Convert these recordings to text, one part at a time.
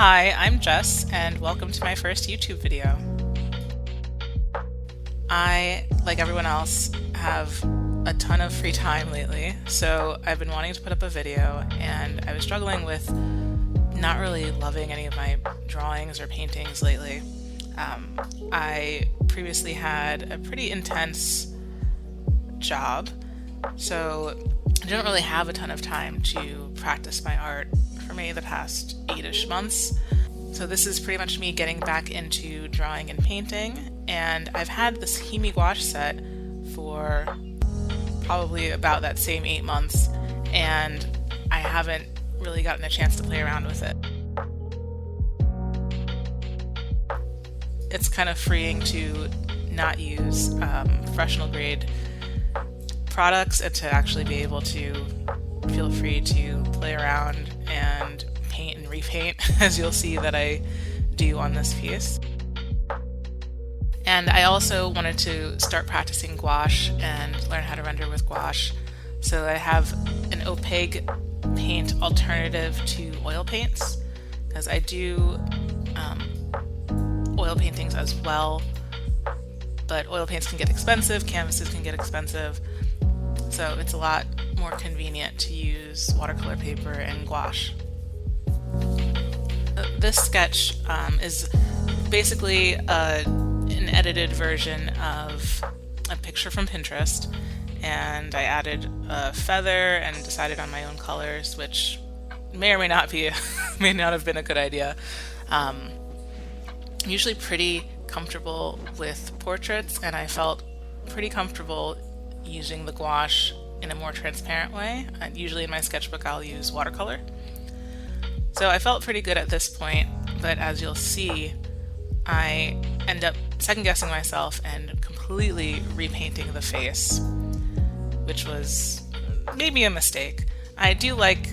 Hi, I'm Jess, and welcome to my first YouTube video. I, like everyone else, have a ton of free time lately, so I've been wanting to put up a video, and I was struggling with not really loving any of my drawings or paintings lately. I previously had a pretty intense job, so I didn't really have a ton of time to practice my art for maybe the past 8-ish months. So this is pretty much me getting back into drawing and painting, and I've had this Himi gouache set for probably about that same 8 months, and I haven't really gotten a chance to play around with it. It's kind of freeing to not use professional grade products and to actually be able to feel free to play around and paint and repaint, as you'll see that I do on this piece. And I also wanted to start practicing gouache and learn how to render with gouache. So I have an opaque paint alternative to oil paints, because I do oil paintings as well, but oil paints can get expensive, canvases can get expensive, so it's a lot more convenient to use watercolor paper and gouache. This sketch is basically an edited version of a picture from Pinterest, and I added a feather and decided on my own colors, which may or may not have been a good idea. I'm usually pretty comfortable with portraits, and I felt pretty comfortable using the gouache in a more transparent way. Usually in my sketchbook I'll use watercolor. So I felt pretty good at this point, but as you'll see, I end up second-guessing myself and completely repainting the face, which was maybe a mistake. I do like,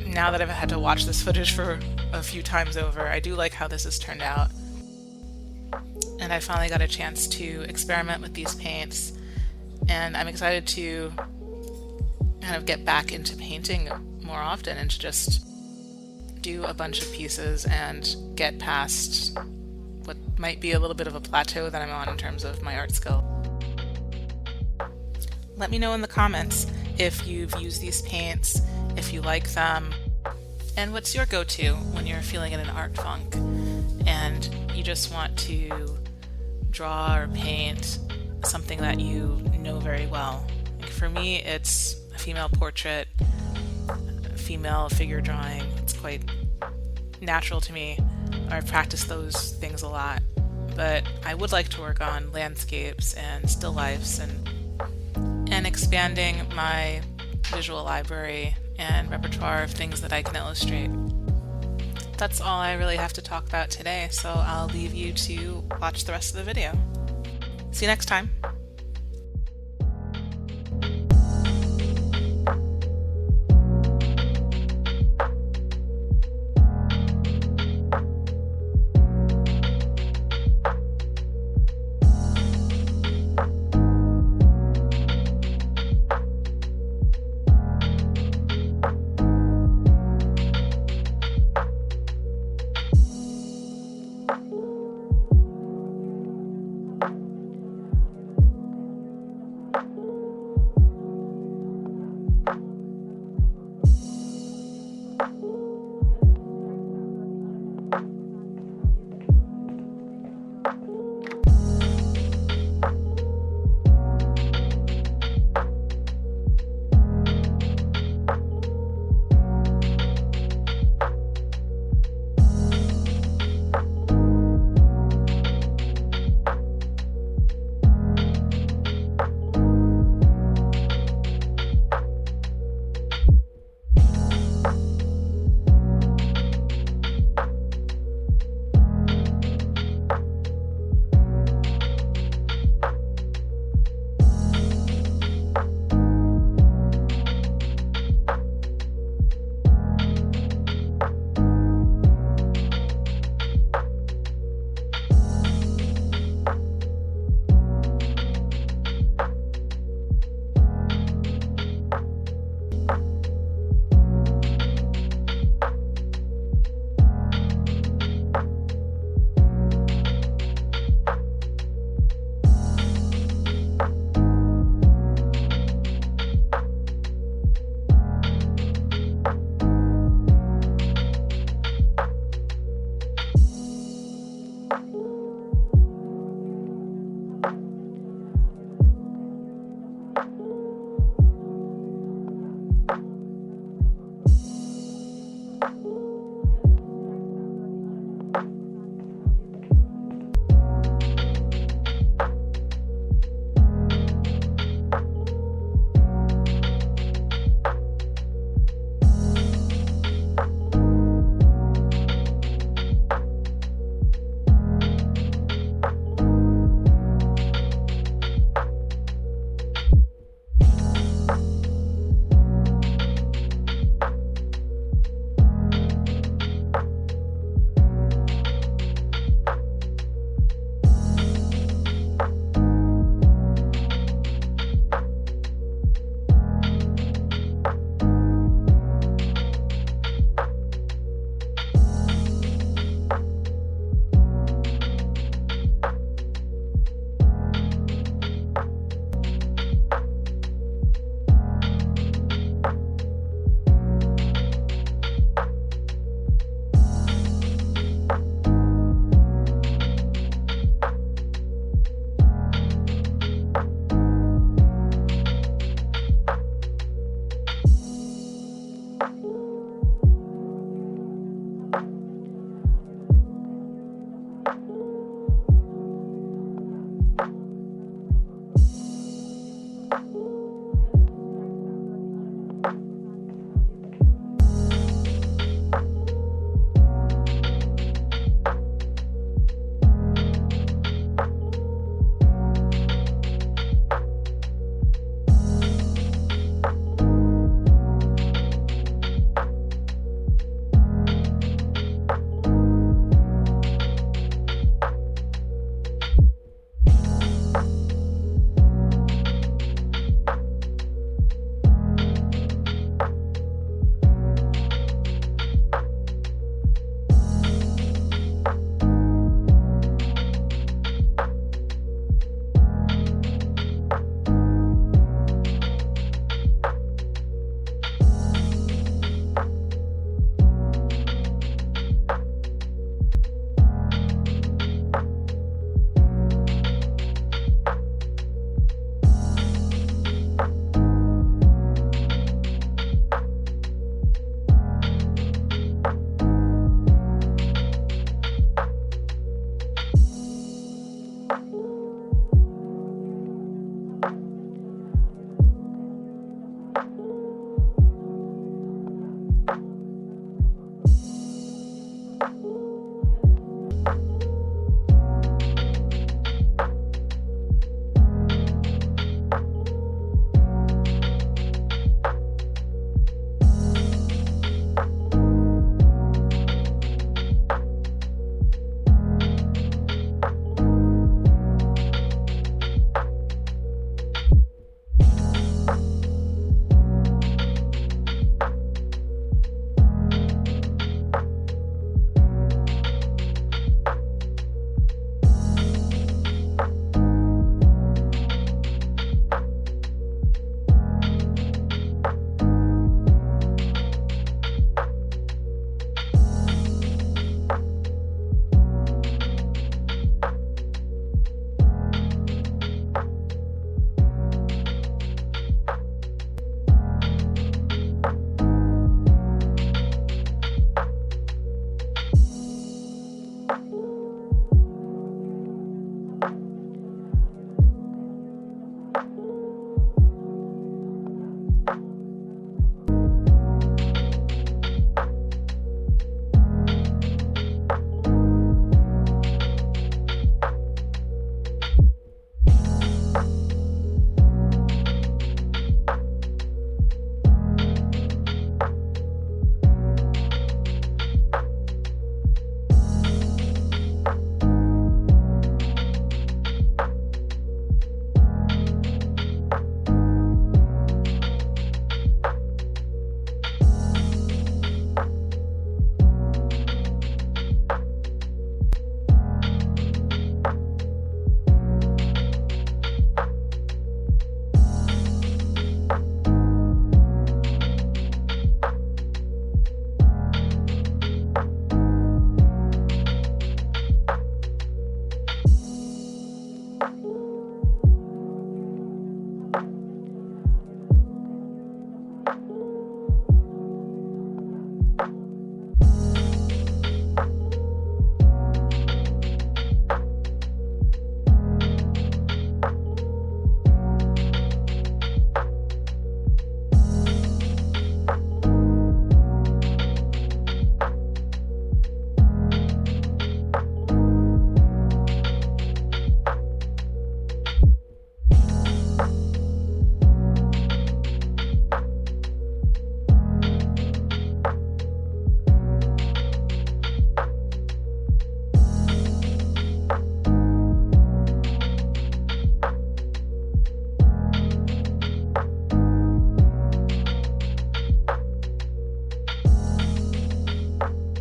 now that I've had to watch this footage for a few times over, I do like how this has turned out. And I finally got a chance to experiment with these paints, and I'm excited to kind of get back into painting more often and to just do a bunch of pieces and get past what might be a little bit of a plateau that I'm on in terms of my art skill. Let me know in the comments if you've used these paints, if you like them, and what's your go-to when you're feeling in an art funk and you just want to draw or paint something that you know very well. Like for me, it's a female portrait, a female figure drawing. It's quite natural to me. I've practiced those things a lot, but I would like to work on landscapes and still lifes and expanding my visual library and repertoire of things that I can illustrate. That's all I really have to talk about today, so I'll leave you to watch the rest of the video. See you next time.